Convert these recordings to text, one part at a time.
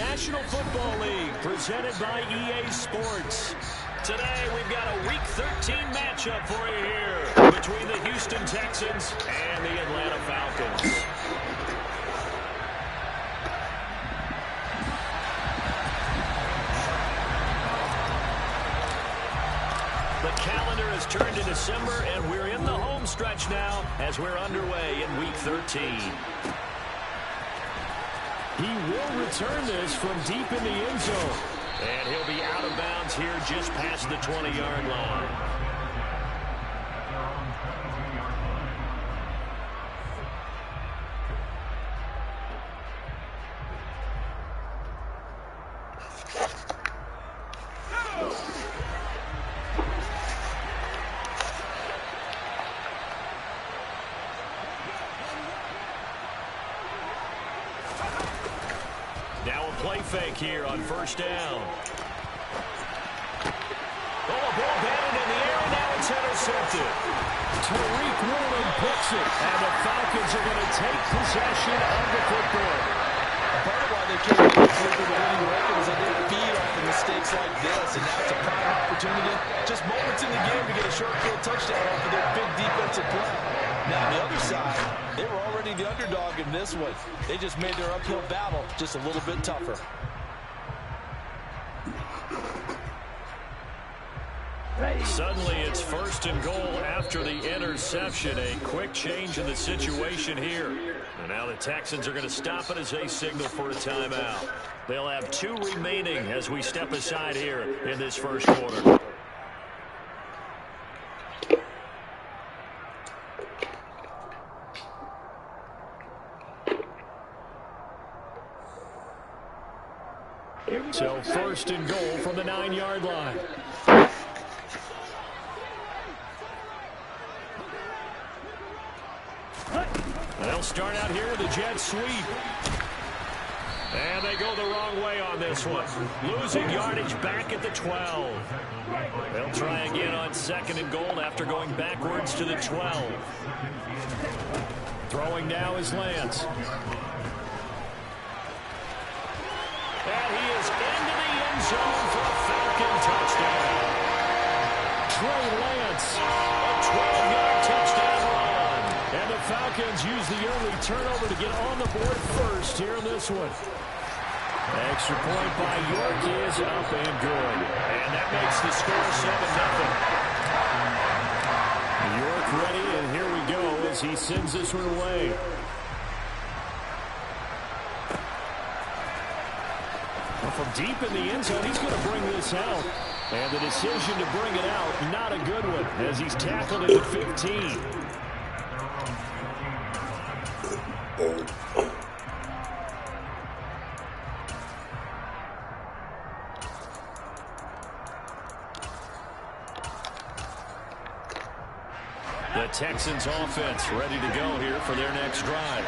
National Football League, presented by EA Sports. Today, we've got a Week 13 matchup for you here between the Houston Texans and the Atlanta Falcons. The calendar has turned to December, and we're in the home stretch now as we're underway in Week 13. He will return this from deep in the end zone. And he'll be out of bounds here just past the 20-yard line. Now a play fake here on first down. Oh, a ball batted in the air, and now it's intercepted. Tariq Woolen picks it, and the Falcons are going to take possession of the football. Part of why they can't get through the winning record is that they feed off of mistakes like this, and now it's a prime opportunity, just moments in the game to get a short field touchdown off of their big defensive play. Now, on the other side, they were already the underdog in this one. They just made their uphill battle just a little bit tougher. Suddenly, it's first and goal after the interception. A quick change in the situation here. And now the Texans are going to stop it as they signal for a timeout. They'll have 2 remaining as we step aside here in this first quarter. So first and goal from the 9-yard line. They'll start out here with a jet sweep. And they go the wrong way on this one. Losing yardage back at the 12. They'll try again on second and goal after going backwards to the 12. Throwing now is Lance. And he is into the end zone for a Falcon touchdown. Trey Lance. A 12-yard touchdown run. And the Falcons use the early turnover to get on the board first here in this one. Extra point by York is up and good. And that makes the score 7-0. York ready, and here we go as he sends this one away. From deep in the end zone, he's going to bring this out. And the decision to bring it out, not a good one, as he's tackled at the 15. The Texans offense ready to go here for their next drive.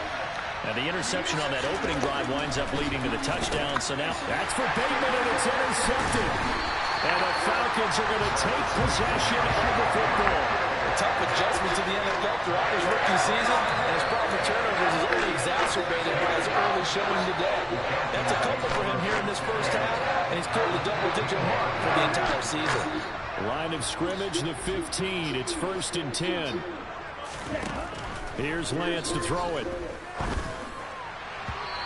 And the interception on that opening drive winds up leading to the touchdown. So now that's for Bateman, and it's intercepted. And the Falcons are going to take possession of the football. A tough adjustment to the NFL throughout his rookie season, and his problem turnovers is only exacerbated by his early showing today. That's a couple for him here in this first half, and he's cleared the double-digit mark for the entire season. Line of scrimmage, the 15. It's first and 10. Here's Lance to throw it.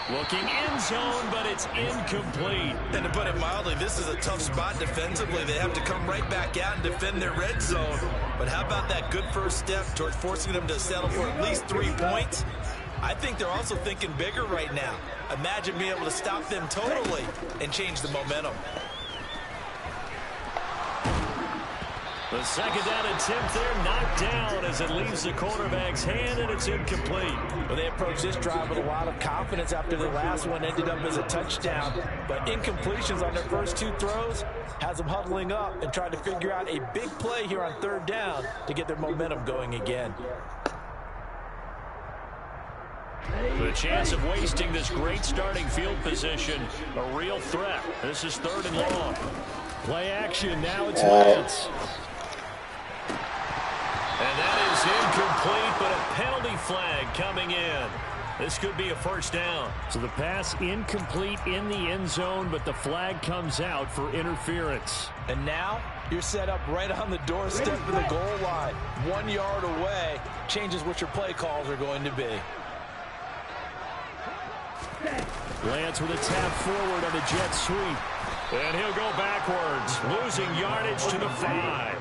Looking end zone, but it's incomplete. And to put it mildly, this is a tough spot defensively. They have to come right back out and defend their red zone. But how about that good first step towards forcing them to settle for at least 3 points? I think they're also thinking bigger right now. Imagine being able to stop them totally and change the momentum. The second down attempt there knocked down as it leaves the quarterback's hand, and it's incomplete. Well, they approached this drive with a lot of confidence after the last one ended up as a touchdown. But incompletions on their first 2 throws has them huddling up and trying to figure out a big play here on third down to get their momentum going again. The chance of wasting this great starting field position, a real threat. This is third and long. Play action, now it's Lance. And that is incomplete, but a penalty flag coming in. This could be a first down. So the pass incomplete in the end zone, but the flag comes out for interference. And now you're set up right on the doorstep of the goal line. 1 yard away changes what your play calls are going to be. Lance with a tap forward on the jet sweep. And he'll go backwards, losing yardage to the 5.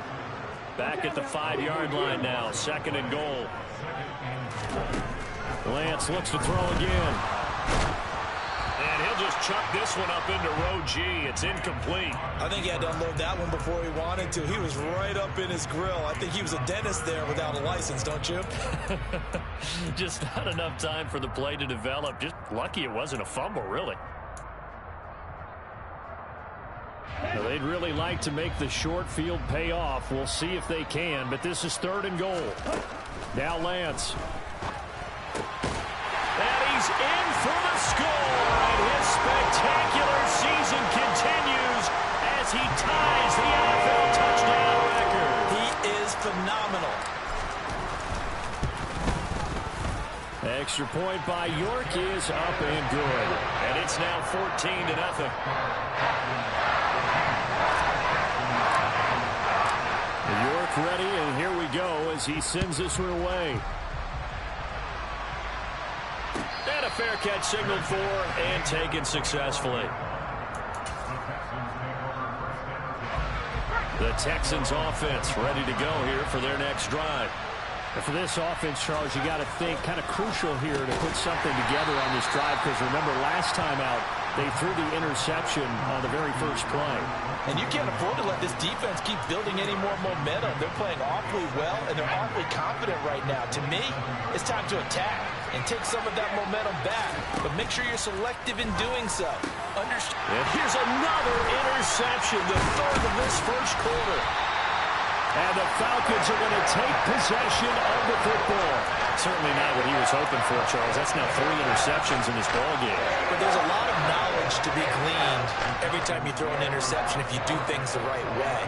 Back at the 5-yard line now, 2nd and goal. Lance looks to throw again. And he'll just chuck this one up into row G. It's incomplete. I think he had to unload that one before he wanted to. He was right up in his grill. I think he was a dentist there without a license, don't you? Just not enough time for the play to develop. Just lucky it wasn't a fumble, really. Well, they'd really like to make the short field pay off. We'll see if they can, but this is 3rd and goal. Now Lance. And he's in for the score, and his spectacular season continues as he ties the NFL touchdown record. He is phenomenal. Extra point by York is up and good. And it's now 14-0. York ready, and here we go as he sends this one away. And a fair catch signaled for and taken successfully. The Texans offense ready to go here for their next drive. And for this offense, Charles, you got to think kind of crucial here to put something together on this drive, because remember last time out they threw the interception on the very first play. And you can't afford to let this defense keep building any more momentum. They're playing awfully well, and they're awfully confident right now. To me, it's time to attack and take some of that momentum back. But make sure you're selective in doing so. Here's another interception, the 3rd of this first quarter. And the Falcons are going to take possession of the football. Certainly not what he was hoping for, Charles. That's now 3 interceptions in this ballgame. But there's a lot of knowledge to be gleaned every time you throw an interception if you do things the right way.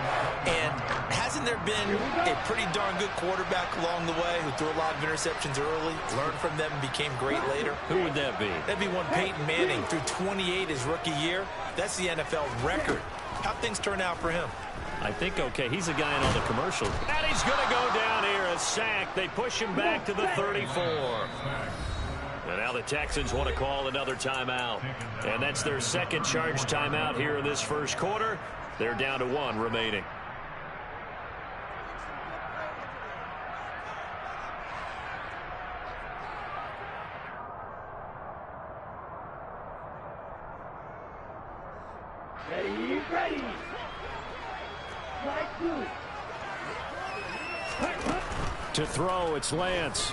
And hasn't there been a pretty darn good quarterback along the way who threw a lot of interceptions early, learned from them, and became great later? Who would that be? That'd be one Peyton Manning, threw 28 his rookie year. That's the NFL record. How'd things turn out for him? I think okay. He's a guy in all the commercials. And he's going to go down here, a sack. They push him back to the 34. And now the Texans want to call another timeout. And that's their 2nd charge timeout here in this first quarter. They're down to 1 remaining. Ready. To throw, it's Lance.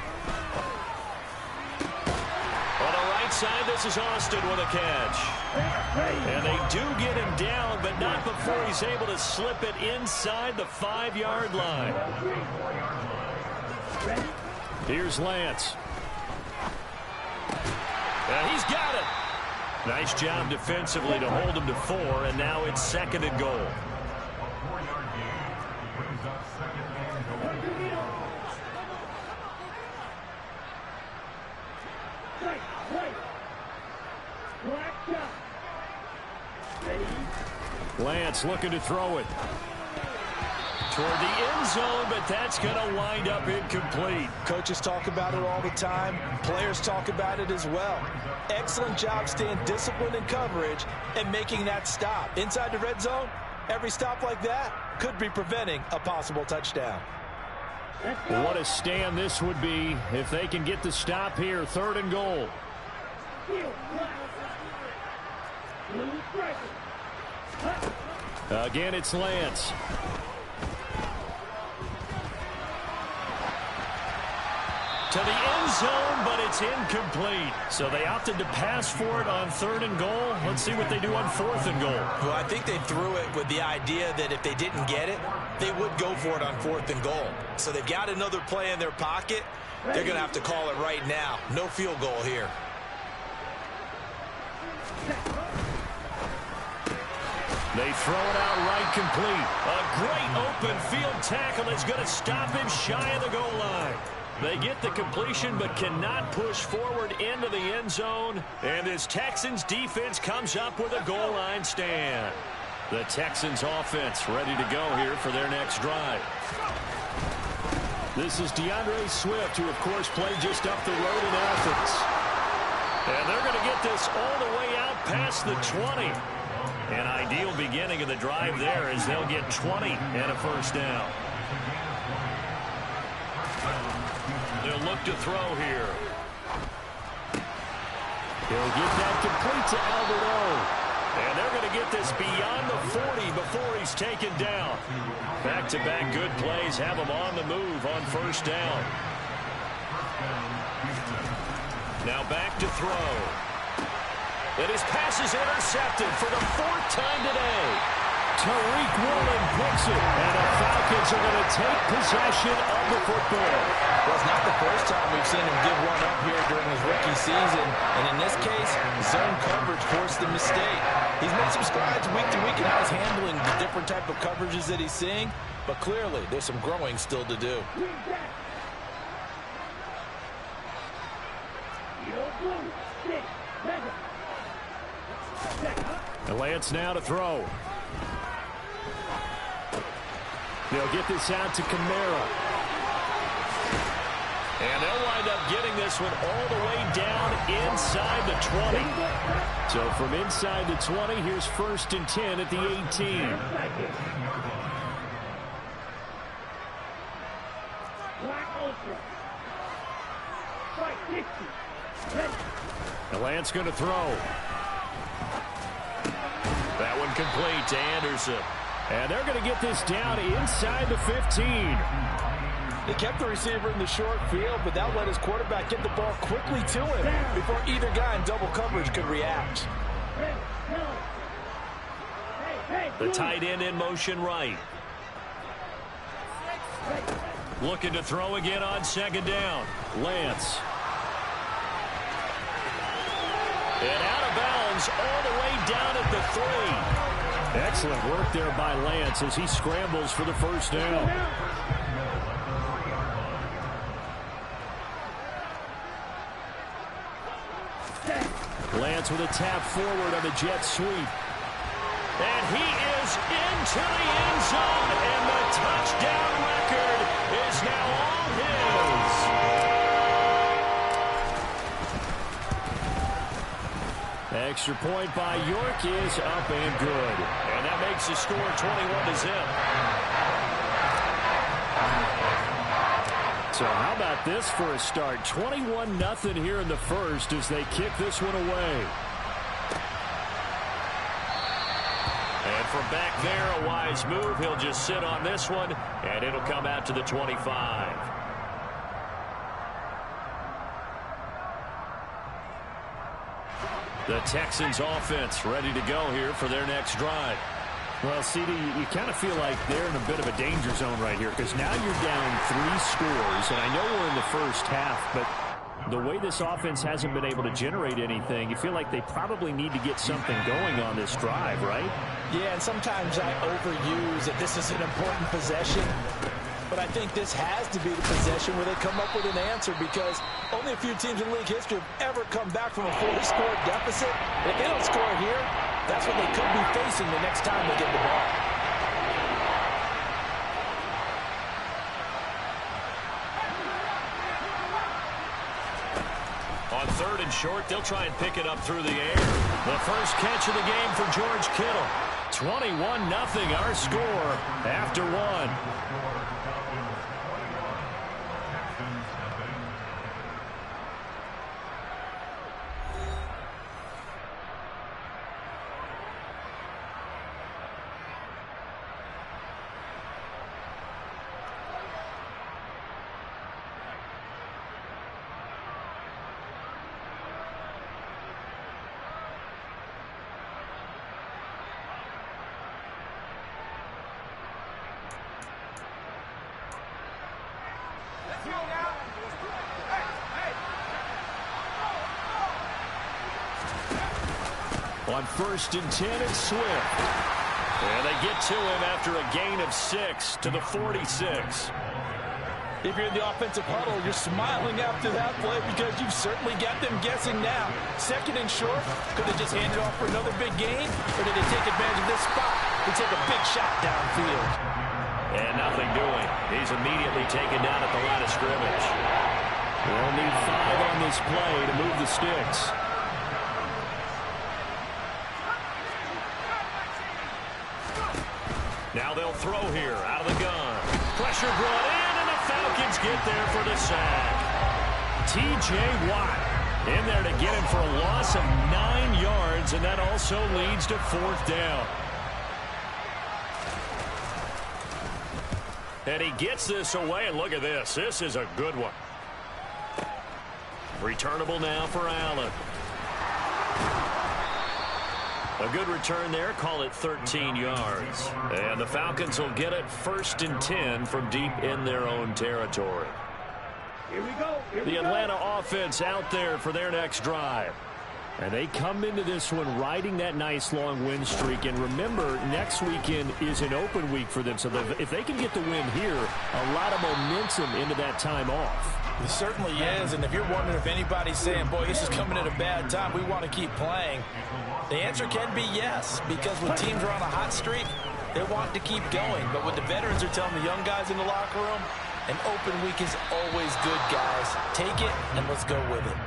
On the right side, this is Austin with a catch. And they do get him down, but not before he's able to slip it inside the 5-yard line. Here's Lance. And he's got it. Nice job defensively to hold him to 4, and now it's 2nd and goal. Lance looking to throw it. Toward the end zone, but that's going to wind up incomplete. Coaches talk about it all the time. Players talk about it as well. Excellent job staying disciplined in coverage and making that stop. Inside the red zone, every stop like that could be preventing a possible touchdown. What a stand this would be if they can get the stop here. 3rd and goal. Again, it's Lance. To the end zone, but it's incomplete. So they opted to pass for it on 3rd and goal. Let's see what they do on 4th and goal. Well, I think they threw it with the idea that if they didn't get it, they would go for it on 4th and goal. So they've got another play in their pocket. They're going to have to call it right now. No field goal here. They throw it out right complete. A great open field tackle is going to stop him shy of the goal line. They get the completion but cannot push forward into the end zone. And this Texans defense comes up with a goal line stand. The Texans offense ready to go here for their next drive. This is DeAndre Swift, who, of course, played just up the road in Athens. And they're going to get this all the way out past the 20. An ideal beginning of the drive there as they'll get 20 and a first down. They'll look to throw here. He'll get that complete to Alberto. And they're going to get this beyond the 40 before he's taken down. Back-to-back good plays have him on the move on first down. Now back to throw. And his pass is intercepted for the 4th time today. Tariq Woolen picks it, and the Falcons are going to take possession of the football. Well, it's not the first time we've seen him give one up here during his rookie season. And in this case, zone coverage forced the mistake. He's made some strides week to week in how he's handling the different type of coverages that he's seeing. But clearly, there's some growing still to do. And Lance now to throw. They'll get this out to Kamara. And they'll wind up getting this one all the way down inside the 20. So from inside the 20, here's 1st and 10 at the 18. And Lance going to throw. That one complete to Anderson. And they're going to get this down inside the 15. They kept the receiver in the short field, but that let his quarterback get the ball quickly to him before either guy in double coverage could react. The tight end in motion right. Looking to throw again on 2nd down. Lance. And out of bounds all the way down at the 3. Excellent work there by Lance as he scrambles for the first down. Lance with a tap forward on the jet sweep. And he is into the end zone, and the touchdown record is now all his. Extra point by York is up and good. And that makes the score 21-0. So how about this for a start? 21-0 here in the first as they kick this one away. And from back there, a wise move. He'll just sit on this one, and it'll come out to the 25. The Texans offense ready to go here for their next drive. Well, CD, you kind of feel like they're in a bit of a danger zone right here because now you're down 3 scores, and I know we're in the first half, but the way this offense hasn't been able to generate anything, you feel like they probably need to get something going on this drive, right? Yeah, and sometimes I overuse that this is an important possession. But I think this has to be the possession where they come up with an answer because only a few teams in league history have ever come back from a 4-score deficit. If they don't score here, that's what they could be facing the next time they get the ball. On 3rd and short, they'll try and pick it up through the air. The first catch of the game for George Kittle. 21-0 our score after 1. On 1st and 10, it's Swift. And they get to him after a gain of 6 to the 46. If you're in the offensive huddle, you're smiling after that play because you've certainly got them guessing now. 2nd and short, could they just hand it off for another big gain? Or did they take advantage of this spot to take a big shot downfield? And nothing doing. He's immediately taken down at the line of scrimmage. They'll need 5 on this play to move the sticks. Now they'll throw here out of the gun. Pressure brought in, and the Falcons get there for the sack. T.J. Watt in there to get him for a loss of 9 yards, and that also leads to 4th down. And he gets this away, and look at this. This is a good one. Returnable now for Allen. A good return there. Call it 13 yards. And the Falcons will get it 1st and 10 from deep in their own territory. Here we go. The Atlanta offense out there for their next drive. And they come into this one riding that nice long win streak. And remember, next weekend is an open week for them. So if they can get the win here, a lot of momentum into that time off. It certainly is. And if you're wondering if anybody's saying, boy, this is coming at a bad time, we want to keep playing, the answer can be yes. Because when teams are on a hot streak, they want to keep going. But what the veterans are telling the young guys in the locker room, an open week is always good, guys. Take it and let's go with it.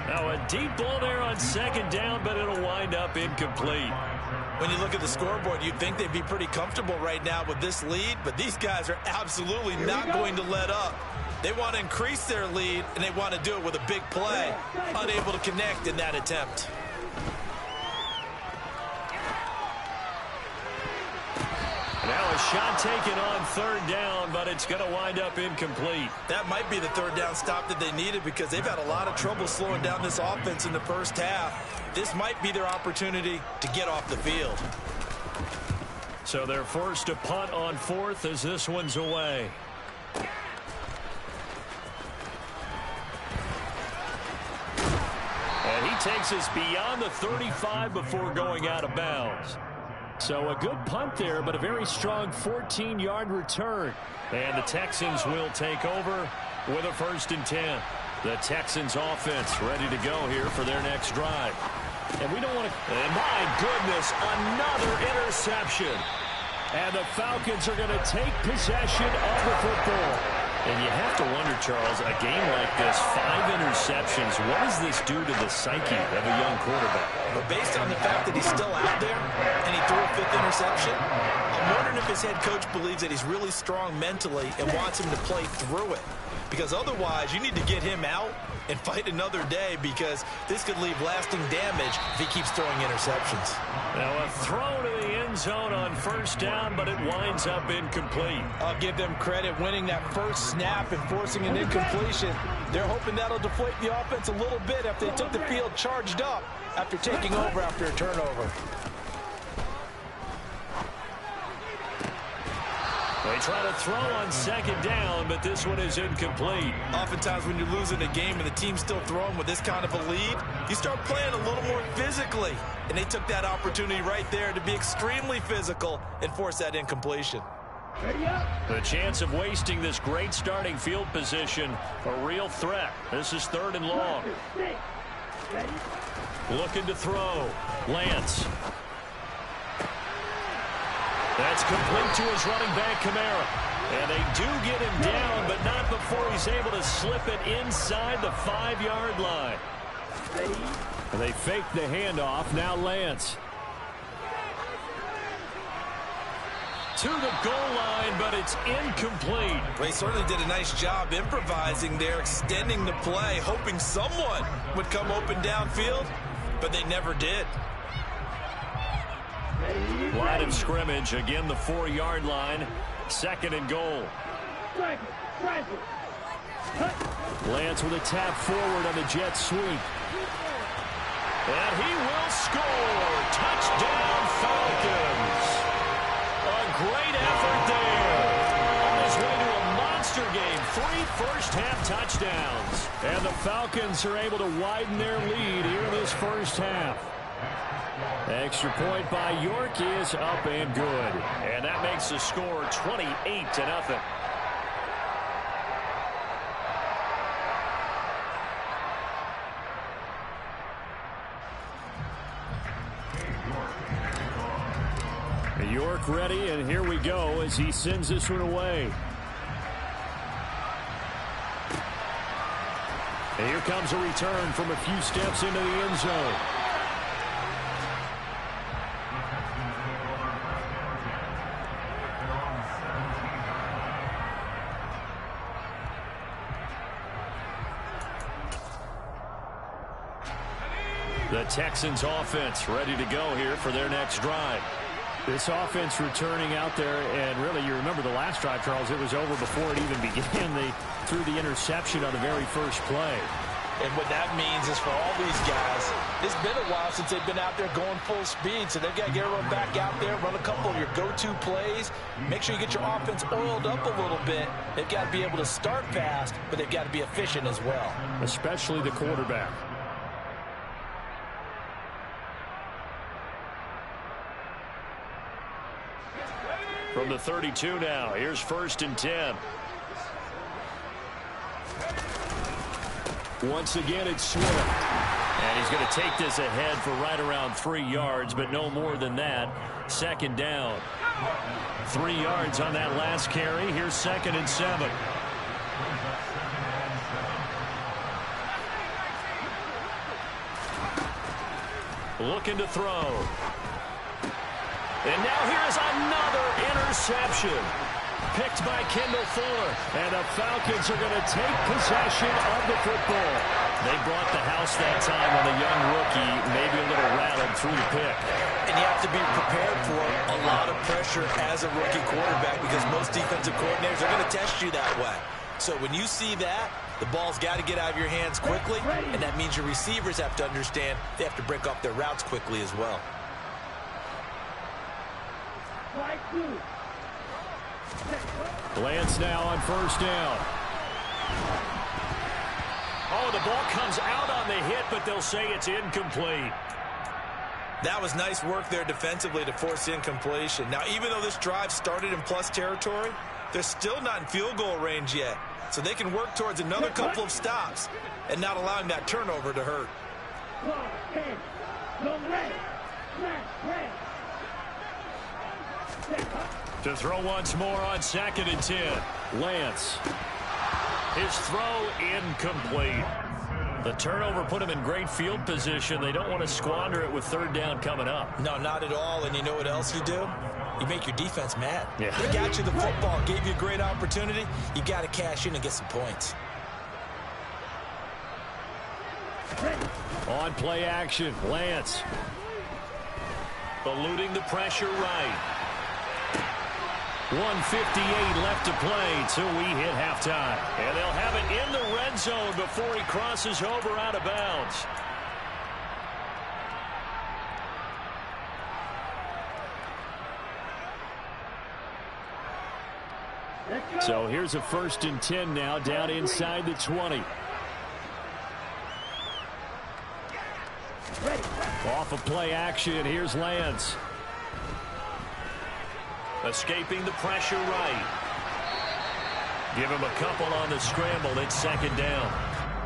Now a deep ball there on 2nd down, but it'll wind up incomplete. When you look at the scoreboard, you'd think they'd be pretty comfortable right now with this lead, but these guys are absolutely not going to let up. They want to increase their lead, and they want to do it with a big play. Unable to connect in that attempt. Now a shot taken on 3rd down, but it's going to wind up incomplete. That might be the 3rd down stop that they needed because they've had a lot of trouble slowing down this offense in the 1st half. This might be their opportunity to get off the field. So they're forced to punt on 4th as this one's away. And he takes us beyond the 35 before going out of bounds. So a good punt there, but a very strong 14-yard return. And the Texans will take over with a 1st and 10. The Texans offense ready to go here for their next drive. And we don't want to... And my goodness, another interception. And the Falcons are going to take possession of the football. And you have to wonder, Charles, a game like this, 5 interceptions, what does this do to the psyche of a young quarterback? But based on the fact that he's still out there and he threw a 5th interception, I'm wondering if his head coach believes that he's really strong mentally and wants him to play through it. Because otherwise, you need to get him out and fight another day because this could leave lasting damage if he keeps throwing interceptions. Now a throw to the end zone on 1st down, but it winds up incomplete. I'll give them credit winning that first snap and forcing an incompletion. They're hoping that'll deflate the offense a little bit after they took the field charged up after taking over after a turnover. They try to throw on 2nd down, but this one is incomplete. Oftentimes when you're losing a game and the team's still throwing with this kind of a lead, you start playing a little more physically. And they took that opportunity right there to be extremely physical and force that incompletion. The chance of wasting this great starting field position, a real threat. This is 3rd and long. Looking to throw. Lance. That's complete to his running back, Kamara. And they do get him down, but not before he's able to slip it inside the 5-yard line. And they fake the handoff. Now Lance. To the goal line, but it's incomplete. Well, he certainly did a nice job improvising there, extending the play, hoping someone would come open downfield, but they never did. Line of scrimmage, again the 4-yard line, 2nd and goal. Lance with a tap forward on the jet sweep. And he will score. Touchdown Falcons. A great effort there. On his way to a monster game. 3 first-half touchdowns. And the Falcons are able to widen their lead here in this first half. Extra point by York is up and good. And that makes the score 28-0. York ready, and here we go as he sends this one away. And here comes a return from a few steps into the end zone. The Texans offense ready to go here for their next drive. This offense returning out there, and really, you remember the last drive, Charles, it was over before it even began. They threw the interception on the very first play. And what that means is for all these guys, it's been a while since they've been out there going full speed, so they've got to get everyone back out there, run a couple of your go-to plays, make sure you get your offense oiled up a little bit. They've got to be able to start fast, but they've got to be efficient as well. Especially the quarterback. From the 32 now, here's 1st and 10. Once again, it's Swift. And he's going to take this ahead for right around 3 yards, but no more than that. 2nd down. 3 yards on that last carry. Here's 2nd and 7. Looking to throw. And now here's another interception. Picked by Kendall Fuller. And the Falcons are going to take possession of the football. They brought the house that time on the young rookie, maybe a little rattled through the pick. And you have to be prepared for a lot of pressure as a rookie quarterback because most defensive coordinators are going to test you that way. So when you see that, the ball's got to get out of your hands quickly, and that means your receivers have to understand they have to break off their routes quickly as well. Lance now on 1st down. Oh, the ball comes out on the hit, but they'll say it's incomplete. That was nice work there defensively to force incompletion. Now, even though this drive started in plus territory, they're still not in field goal range yet. So they can work towards another couple of stops and not allowing that turnover to hurt. To throw once more on 2nd and 10. Lance. His throw incomplete. The turnover put him in great field position. They don't want to squander it with 3rd down coming up. No, not at all. And you know what else you do? You make your defense mad. Yeah. They got you the football, gave you a great opportunity. You got to cash in and get some points. On play action, Lance. Eluding the pressure right. 1:58 left to play till we hit halftime. And they'll have it in the red zone before he crosses over out of bounds. So here's a 1st and 10 now down inside the 20. Off of play action, here's Lance. Escaping the pressure right. Give him a couple on the scramble. It's 2nd down.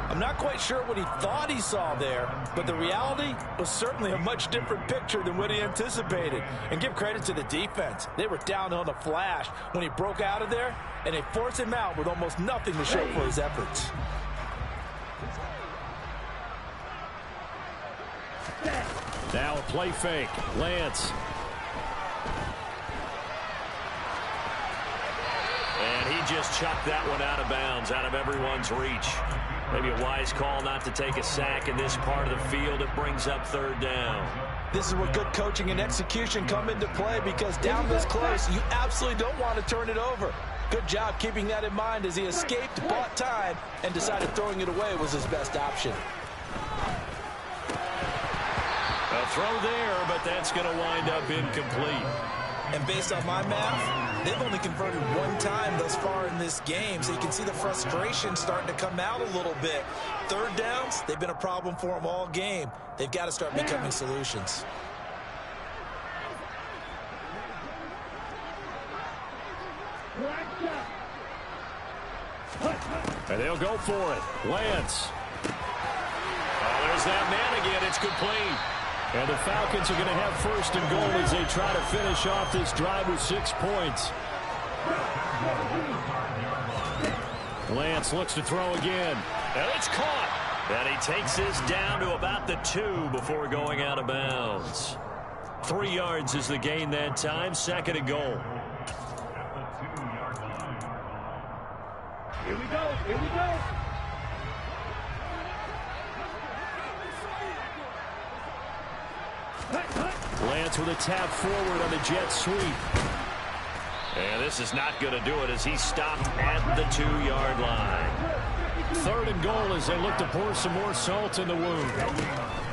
I'm not quite sure what he thought he saw there, but the reality was certainly a much different picture than what he anticipated. And give credit to the defense. They were down on a flash when he broke out of there, and they forced him out with almost nothing to show for his efforts. Now a play fake. Lance. And he just chucked that one out of bounds, out of everyone's reach. Maybe a wise call not to take a sack in this part of the field. It brings up 3rd down. This is where good coaching and execution come into play because down this close, you absolutely don't want to turn it over. Good job keeping that in mind as he escaped, bought time, and decided throwing it away was his best option. A throw there, but that's going to wind up incomplete. And based on my math, they've only converted 1 time thus far in this game, so you can see the frustration starting to come out a little bit. 3rd downs, they've been a problem for them all game. They've got to start becoming solutions. And they'll go for it. Lance. Oh, there's that man again. It's complete. And the Falcons are going to have first and goal as they try to finish off this drive with 6 points. Lance looks to throw again. And it's caught. And he takes this down to about the 2 before going out of bounds. 3 yards is the gain that time. Second and goal. Here we go. Here we go. Lance with a tap forward on the jet sweep. And this is not going to do it as he stopped at the 2-yard line. Third and goal as they look to pour some more salt in the wound.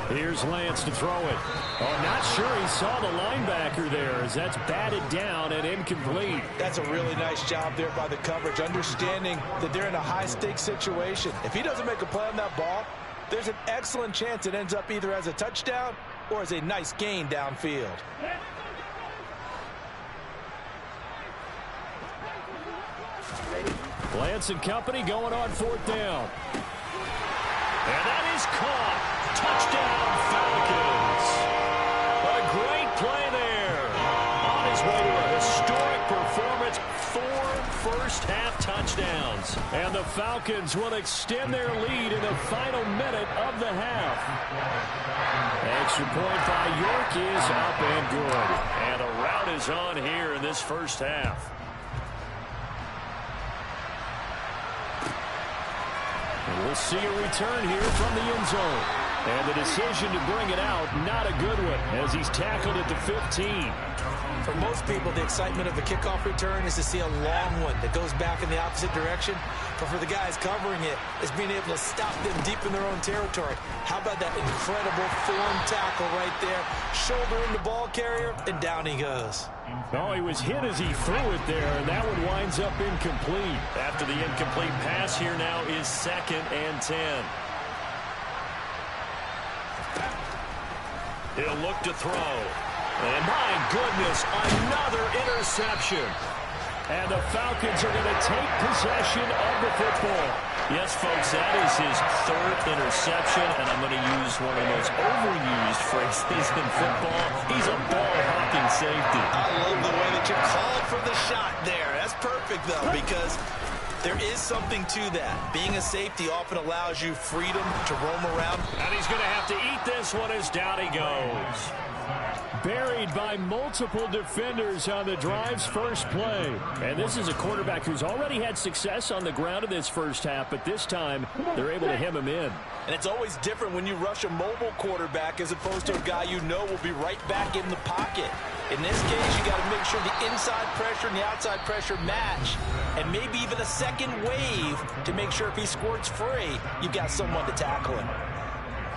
Here's Lance to throw it. Oh, not sure he saw the linebacker there as that's batted down and incomplete. That's a really nice job there by the coverage, understanding that they're in a high-stakes situation. If he doesn't make a play on that ball, there's an excellent chance it ends up either as a touchdown or as a nice gain downfield. Lance and company going on 4th down. And that is caught. Touchdown, Falcons. A great play there. On his way to a historic performance, 4 first-half touchdowns. And the Falcons will extend their lead in the final minute of the half. Extra point by York is up and good. And a rout is on here in this first half. And we'll see a return here from the end zone. And the decision to bring it out, not a good one, as he's tackled at the 15. For most people, the excitement of a kickoff return is to see a long one that goes back in the opposite direction. But for the guys covering it, it's being able to stop them deep in their own territory. How about that incredible form tackle right there? Shoulder in the ball carrier, and down he goes. Oh, he was hit as he threw it there, and that one winds up incomplete. After the incomplete pass, here now is 2nd and 10. He'll look to throw. And my goodness, another interception. And the Falcons are going to take possession of the football. Yes, folks, that is his 3rd interception, and I'm going to use one of the most overused phrases in football. He's a ball-hawking safety. I love the way that you called for the shot there. That's perfect, though, because there is something to that. Being a safety often allows you freedom to roam around. And he's going to have to eat this one as down he goes. Buried by multiple defenders on the drive's first play. And this is a quarterback who's already had success on the ground in this first half, but this time they're able to hem him in. And it's always different when you rush a mobile quarterback as opposed to a guy you know will be right back in the pocket. In this case, you got to make sure the inside pressure and the outside pressure match, and maybe even a second wave to make sure if he squirts free, you've got someone to tackle him.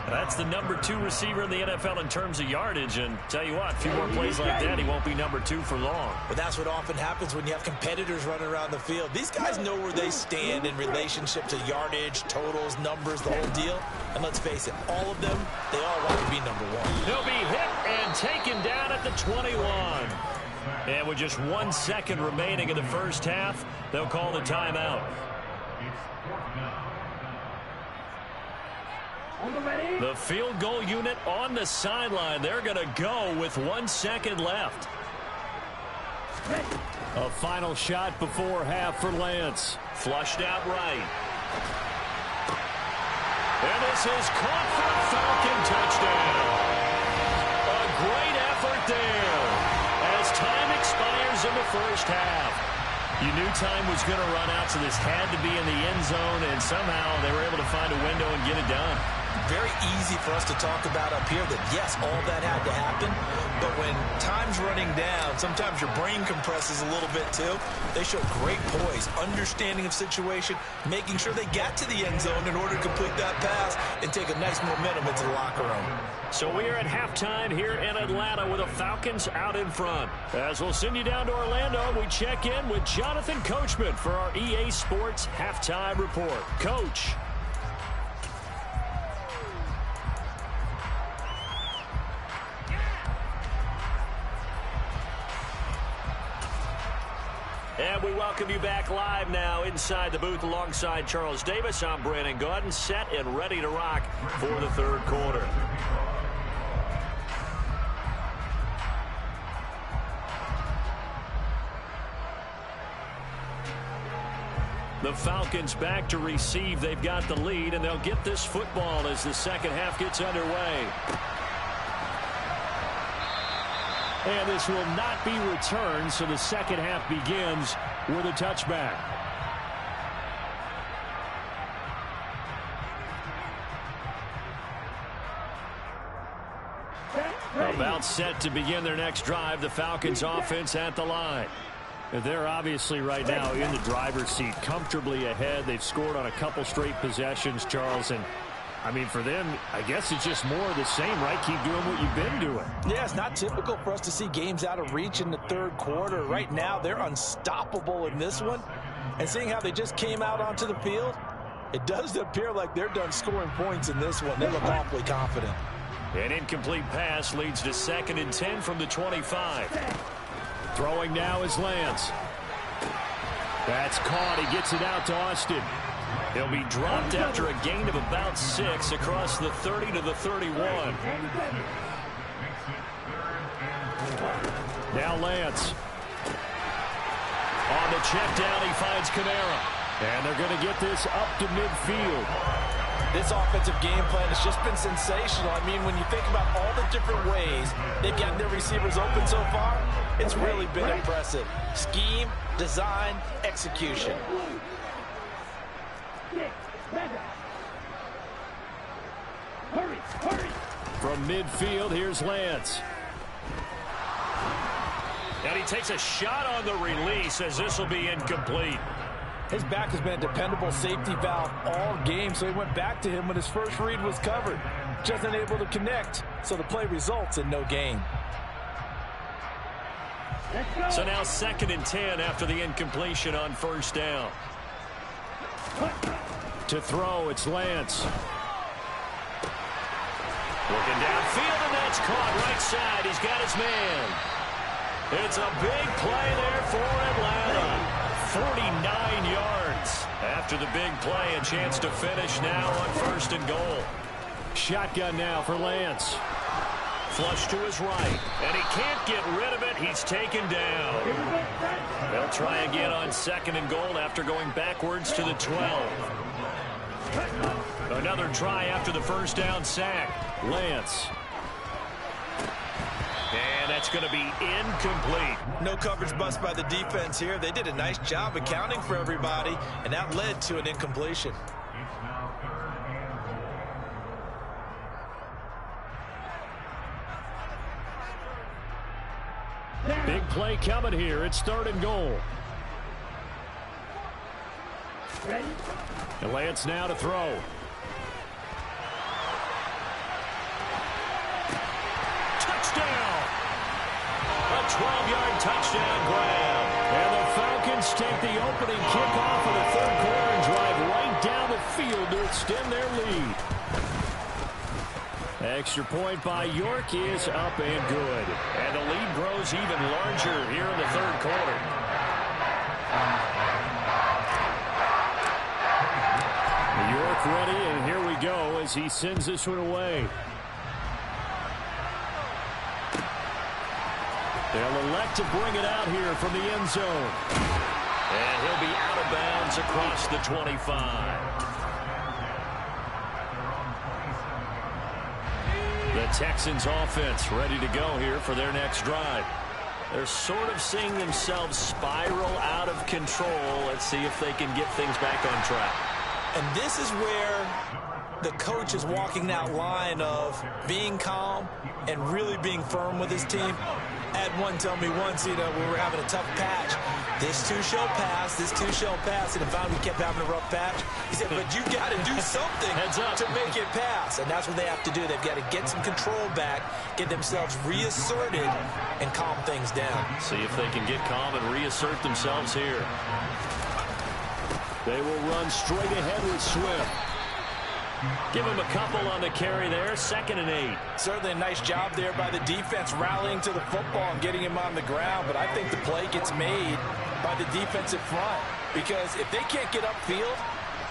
That's the number 2 receiver in the NFL in terms of yardage, and tell you what, a few more plays like that, he won't be number 2 for long. But that's what often happens when you have competitors running around the field. These guys know where they stand in relationship to yardage, totals, numbers, the whole deal. And let's face it, all of them, they all want to be number 1. He'll be hit and taken down at the 21. And with just 1 second remaining in the first half, they'll call the timeout. The field goal unit on the sideline. They're going to go with 1 second left. A final shot before half for Lance. Flushed out right. And this is caught for a Falcon touchdown. A great effort there as time expires in the first half. You knew time was going to run out, so this had to be in the end zone, and somehow they were able to find a window and get it done. Very easy for us to talk about up here that, yes, all that had to happen, but when time's running down, sometimes your brain compresses a little bit too. They show great poise, understanding of situation, making sure they got to the end zone in order to complete that pass and take a nice momentum into the locker room. So we are at halftime here in Atlanta with the Falcons out in front. As we'll send you down to Orlando, we check in with Jonathan Coachman for our EA Sports Halftime Report. Coach. And we welcome you back live now inside the booth alongside Charles Davis. I'm Brandon Gaudin, set and ready to rock for the third quarter. The Falcons back to receive. They've got the lead, and they'll get this football as the second half gets underway. And this will not be returned, so the second half begins with a touchback. About set to begin their next drive. The Falcons offense at the line. They're obviously right now in the driver's seat, comfortably ahead. They've scored on a couple straight possessions, Charles. And, I mean, for them, I guess it's just more of the same, right? Keep doing what you've been doing. Yeah, it's not typical for us to see games out of reach in the third quarter. Right now, they're unstoppable in this one. And seeing how they just came out onto the field, it does appear like they're done scoring points in this one. They look awfully confident. An incomplete pass leads to 2nd and 10 from the 25. Throwing now is Lance. That's caught. He gets it out to Austin. He'll be dropped after a gain of about 6 across the 30 to the 31. Now Lance. On the check down, he finds Kamara. And they're going to get this up to midfield. This offensive game plan has just been sensational. I mean, when you think about all the different ways they've gotten their receivers open so far, it's really been impressive. Scheme, design, execution. From midfield, here's Lance. And he takes a shot on the release as this will be incomplete. His back has been a dependable safety valve all game, so he went back to him when his first read was covered. Just unable to connect, so the play results in no gain. So now 2nd and 10 after the incompletion on first down. To throw, it's Lance. Looking downfield, and that's caught right side. He's got his man. It's a big play there for Atlanta. 49 yards. After the big play, a chance to finish now on 1st and goal. Shotgun now for Lance. Flush to his right, and he can't get rid of it. He's taken down. They'll try again on 2nd and goal after going backwards to the 12. Another try after the first down sack. Lance. And that's going to be incomplete. No coverage bust by the defense here. They did a nice job accounting for everybody, and that led to an incompletion. Big play coming here. It's 3rd and goal. And Lance now to throw. Touchdown! A 12-yard touchdown grab. And the Falcons take the opening kickoff of the 3rd quarter and drive right down the field to extend their lead. Extra point by York is up and good. And the lead grows even larger here in the 3rd quarter. York ready, and here we go as he sends this one away. They'll elect to bring it out here from the end zone. And he'll be out of bounds across the 25. The Texans offense ready to go here for their next drive. They're sort of seeing themselves spiral out of control. Let's see if they can get things back on track. And this is where the coach is walking that line of being calm and really being firm with his team. I had one tell me once, we were having a tough patch. This too shall pass, this too shall pass. And finally we kept having a rough patch. He said, but you got to do something to make it pass. And that's what they have to do. They've got to get some control back, get themselves reasserted, and calm things down. See if they can get calm and reassert themselves here. They will run straight ahead with Swift. Give him a couple on the carry there. 2nd and 8. Certainly a nice job there by the defense rallying to the football and getting him on the ground. But I think the play gets made by the defensive front. Because if they can't get upfield,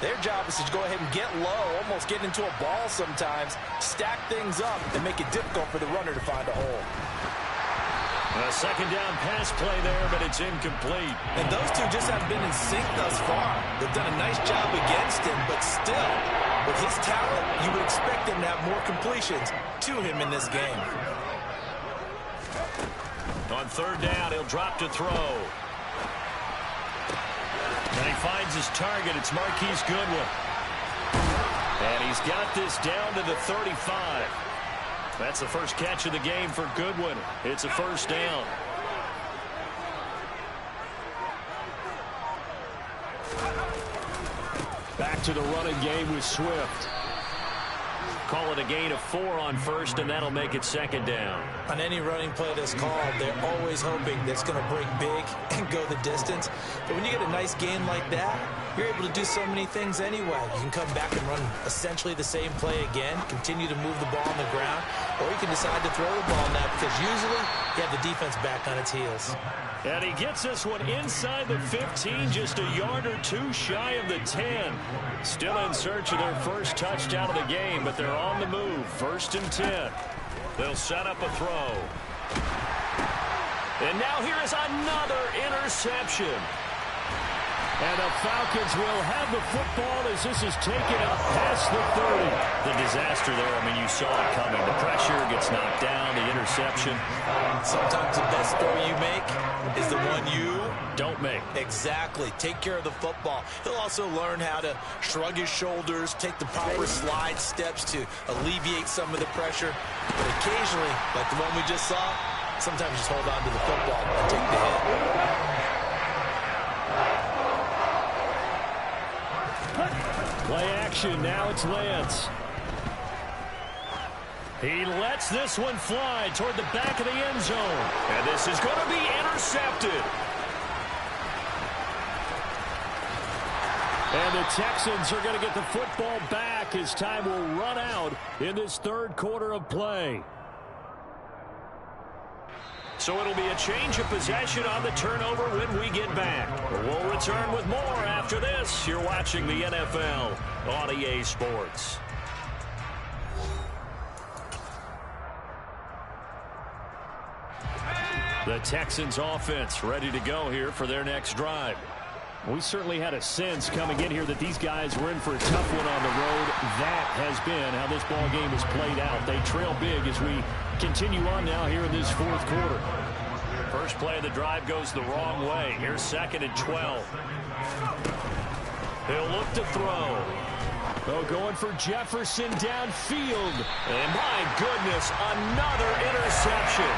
their job is to go ahead and get low, almost get into a ball sometimes, stack things up, and make it difficult for the runner to find a hole. A second down pass play there, but it's incomplete. And those two just haven't been in sync thus far. They've done a nice job against him, but still, with his talent, you would expect him to have more completions to him in this game. On third down, he'll drop to throw. And he finds his target. It's Marquise Goodwin. And he's got this down to the 35. That's the first catch of the game for Goodwin. It's a first down. Back to the running game with Swift. Call it a gain of 4 on first, and that'll make it second down. On any running play that's called, they're always hoping that it's going to break big and go the distance. But when you get a nice gain like that, you're able to do so many things anyway. You can come back and run essentially the same play again, continue to move the ball on the ground, or you can decide to throw the ball now because usually you have the defense back on its heels. And he gets this one inside the 15, just a yard or two shy of the 10. Still in search of their first touchdown of the game, but they're on the move. First and 10. They'll set up a throw. And now here is another interception. And the Falcons will have the football as this is taken up past the 30. The disaster there, I mean, you saw it coming. The pressure gets knocked down, the interception. Sometimes the best throw you make is the one you don't make. Exactly. Take care of the football. He'll also learn how to shrug his shoulders, take the proper slide steps to alleviate some of the pressure. But occasionally, like the one we just saw, sometimes just hold on to the football and take the hit. Play action. Now it's Lance. He lets this one fly toward the back of the end zone. And this is going to be intercepted. And the Texans are going to get the football back as time will run out in this third quarter of play. So it'll be a change of possession on the turnover when we get back. We'll return with more after this. You're watching the NFL on EA Sports. The Texans offense ready to go here for their next drive. We certainly had a sense coming in here that these guys were in for a tough one on the road. That has been how this ball game has played out. They trail big as we continue on now here in this fourth quarter. First play of the drive goes the wrong way. Here's second and 12. He'll look to throw. Oh, going for Jefferson downfield. And my goodness, another interception.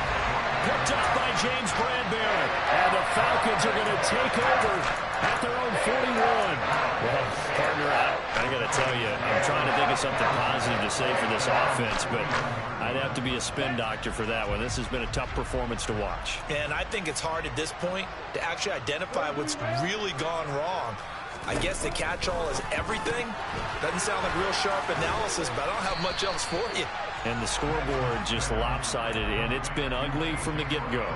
Picked up by James Bradbury. And the Falcons are going to take over at their own 41. Well, partner, I got to tell you, I'm trying to think of something positive to say for this offense, but I'd have to be a spin doctor for that one. This has been a tough performance to watch. And I think it's hard at this point to actually identify what's really gone wrong. I guess the catch-all is everything. Doesn't sound like real sharp analysis, but I don't have much else for you. And the scoreboard just lopsided, and it's been ugly from the get-go.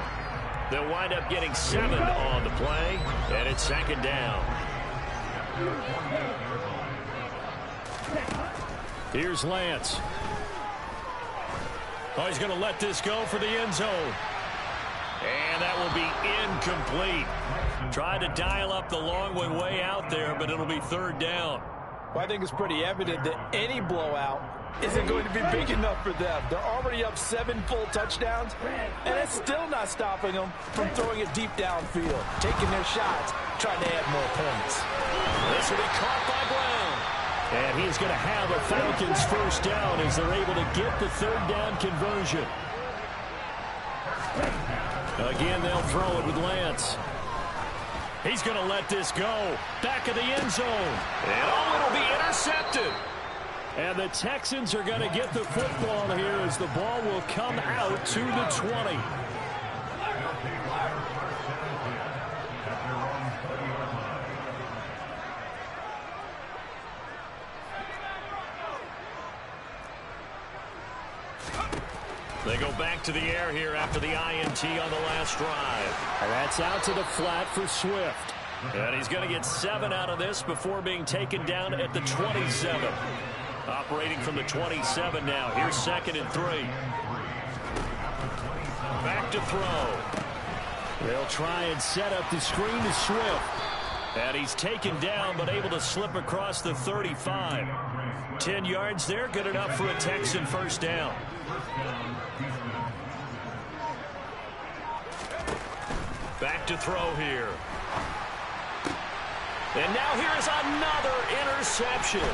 They'll wind up getting 7 on the play, and it's second down. Here's Lance. Oh, he's going to let this go for the end zone. And that will be incomplete. Tried to dial up the long one way out there, but it'll be third down. Well, I think it's pretty evident that any blowout isn't going to be big enough for them. They're already up 7 full touchdowns, and it's still not stopping them from throwing it deep downfield, taking their shots, trying to add more points. This will be caught by Brown. And he's going to have a Falcons first down as they're able to get the third down conversion. Again, they'll throw it with Lance. He's going to let this go. Back of the end zone. And oh, it'll be intercepted. And the Texans are going to get the football here as the ball will come out to the 20. They go back to the air here after the INT on the last drive. And that's out to the flat for Swift. And he's going to get 7 out of this before being taken down at the 27. Operating from the 27 now. Here's second and 3. Back to throw. They'll try and set up the screen to Swift. And he's taken down, but able to slip across the 35. 10 yards there, good enough for a Texan first down. Back to throw here. And now here's another interception.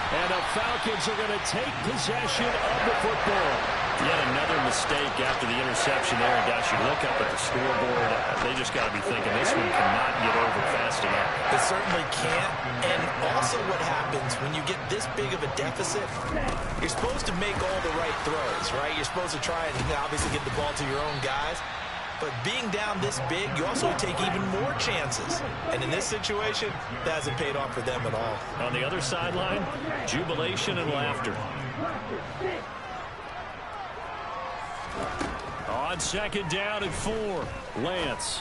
And the Falcons are going to take possession of the football. Yet another mistake after the interception there. And gosh, you look up at the scoreboard, they just got to be thinking this one cannot get over fast enough. It certainly can't. And also what happens when you get this big of a deficit, you're supposed to make all the right throws, right? You're supposed to try and obviously get the ball to your own guys. But being down this big, you also take even more chances. And in this situation, that hasn't paid off for them at all. On the other sideline, jubilation and laughter. On second down and 4, Lance.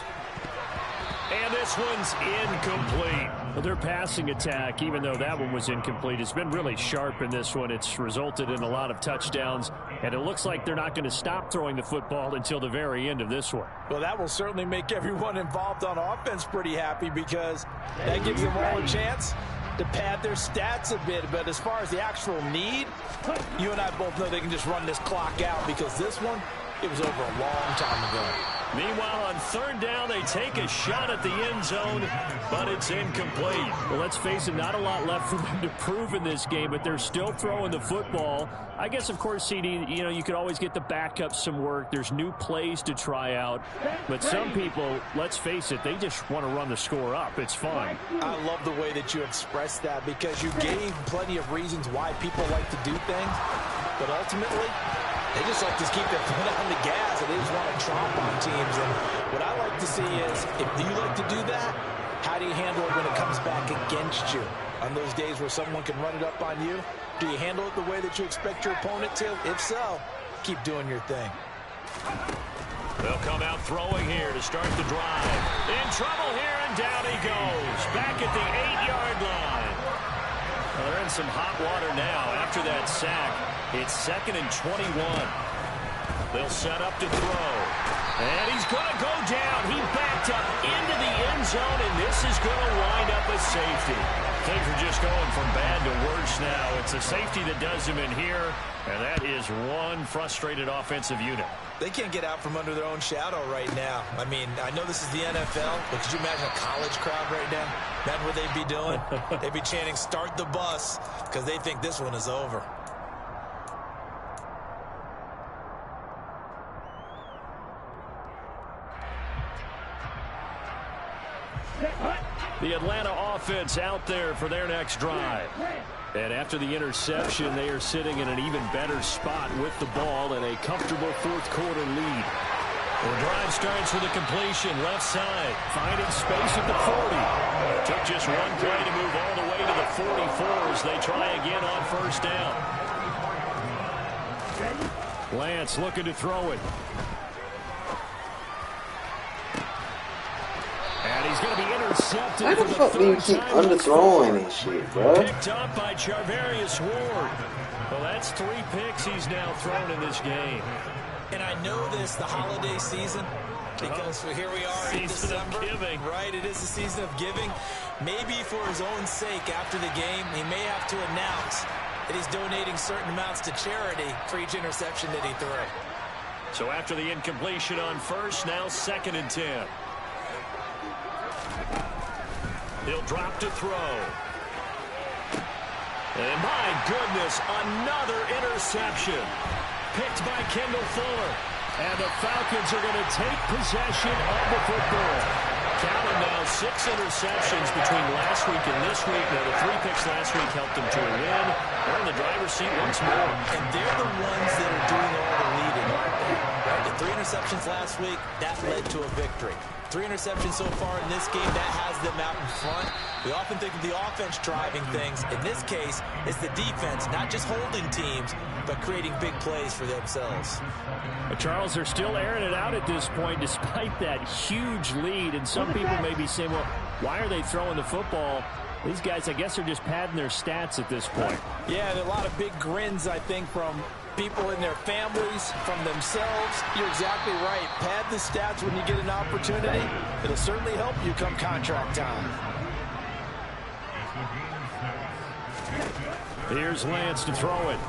And this one's incomplete. Well, their passing attack, even though that one was incomplete, has been really sharp in this one. It's resulted in a lot of touchdowns, and it looks like they're not going to stop throwing the football until the very end of this one. Well, that will certainly make everyone involved on offense pretty happy because that gives them all a chance to pad their stats a bit. But as far as the actual need, you and I both know they can just run this clock out because this one, it was over a long time ago. Meanwhile, on third down, they take a shot at the end zone, but it's incomplete. Well, let's face it, not a lot left for them to prove in this game, but they're still throwing the football. I guess, of course, CD, you know, you could always get the backups some work. There's new plays to try out. But some people, let's face it, they just want to run the score up. It's fun. I love the way that you expressed that because you gave plenty of reasons why people like to do things, but ultimately, they just like to keep their foot on the gas, and they just want to tromp on teams. And what I like to see is, if you like to do that, how do you handle it when it comes back against you? On those days where someone can run it up on you, do you handle it the way that you expect your opponent to? If so, keep doing your thing. They'll come out throwing here to start the drive. In trouble here, and down he goes. Back at the 8-yard line. Well, they're in some hot water now after that sack. It's 2nd and 21. They'll set up to throw. And he's going to go down. He backed up into the end zone, and this is going to wind up a safety. Things are just going from bad to worse now. It's a safety that does him in here, and that is one frustrated offensive unit. They can't get out from under their own shadow right now. I mean, I know this is the NFL, but could you imagine a college crowd right now? Imagine what they'd be doing. They'd be chanting, "Start the bus," because they think this one is over. The Atlanta offense out there for their next drive. And after the interception, they are sitting in an even better spot with the ball and a comfortable fourth-quarter lead. The drive starts with a completion, left side, finding space at the 40. Took just one play to move all the way to the 44 as they try again on first down. Lance looking to throw it. And he's going to be intercepted. Why the fuck do you keep underthrowing and shit, bro? Picked up by Charvarius Ward. Well, that's 3 picks he's now thrown in this game. And I know this, the holiday season, because here we are in December. Giving. Right, it is the season of giving. Maybe for his own sake after the game, he may have to announce that he's donating certain amounts to charity for each interception that he threw. So after the incompletion on first, now 2nd and 10. He'll drop to throw. And my goodness, another interception. Picked by Kendall Fuller. And the Falcons are going to take possession of the football. Counting now 6 interceptions between last week and this week. Now the 3 picks last week helped them to a win. They're in the driver's seat once more. And they're the ones that are doing all the leading, aren't they? Right? The 3 interceptions last week, that led to a victory. 3 interceptions so far in this game, that has them out in front. We often think of the offense driving things. In this case, it's the defense, not just holding teams, but creating big plays for themselves. But Charles, they're still airing it out at this point despite that huge lead. And some people may be saying, well, why are they throwing the football? These guys, I guess, are just padding their stats at this point. Yeah, there are a lot of big grins, I think, from people in their families, from themselves. You're exactly right. Pad the stats when you get an opportunity. It'll certainly help you come contract time. Here's Lance to throw it.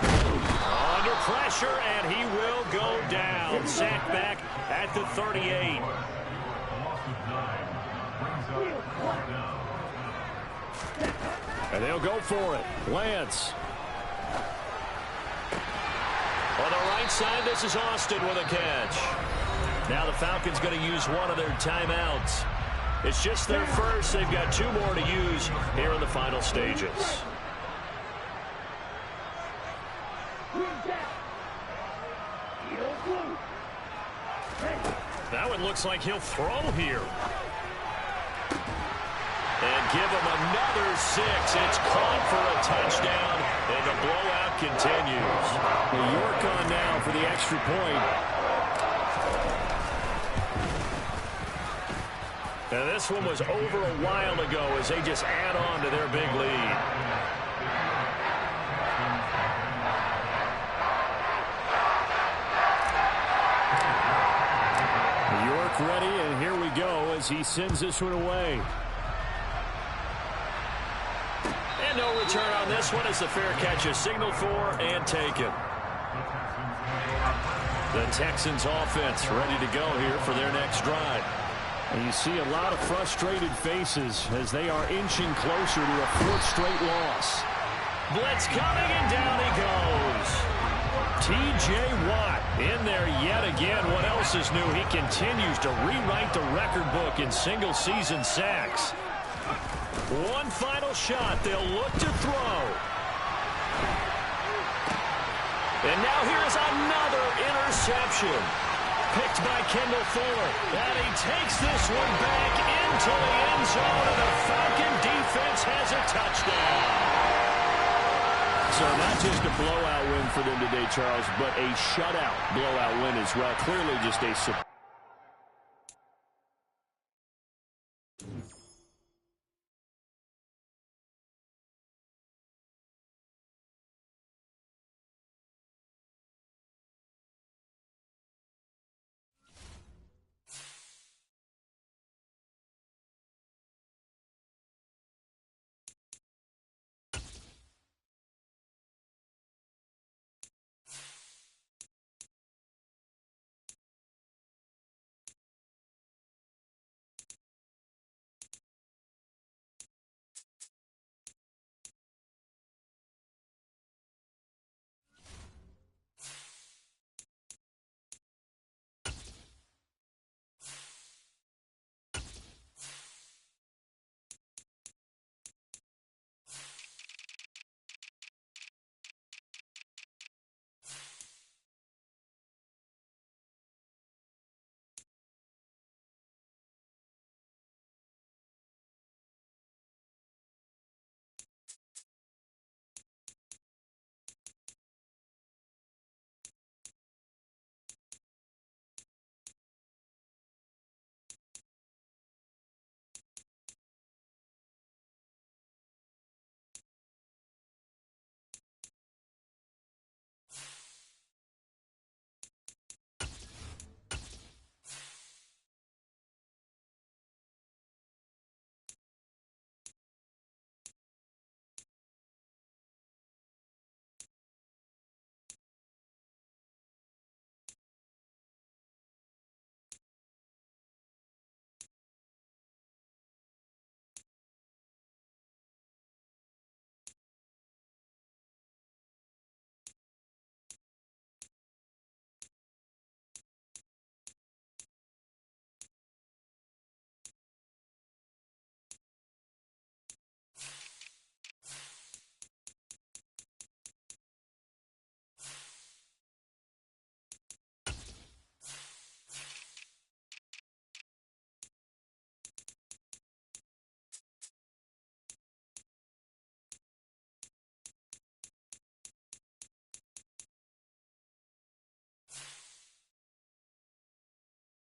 Under pressure, and he will go down. Sack back at the 38. And they'll go for it. Lance. On the right side, this is Austin with a catch. Now the Falcons going to use one of their timeouts. It's just their first. They've got 2 more to use here in the final stages. That one looks like he'll throw here. And give him another 6. It's caught for a touchdown, and the blowout continues. York on now for the extra point. Now this one was over a while ago as they just add on to their big lead. York ready, and here we go as he sends this one away. And no return on this one as the fair catch is signaled for and taken. The Texans offense ready to go here for their next drive. And you see a lot of frustrated faces as they are inching closer to a 4th straight loss. Blitz coming, and down he goes. T.J. Watt in there yet again. What else is new? He continues to rewrite the record book in single-season sacks. One final shot. They'll look to throw. And now here's another interception. Picked by Kendall Fuller. And he takes this one back into the end zone, and the Falcon defense has a touchdown. So not just a blowout win for them today, Charles, but a shutout blowout win as well. Clearly just a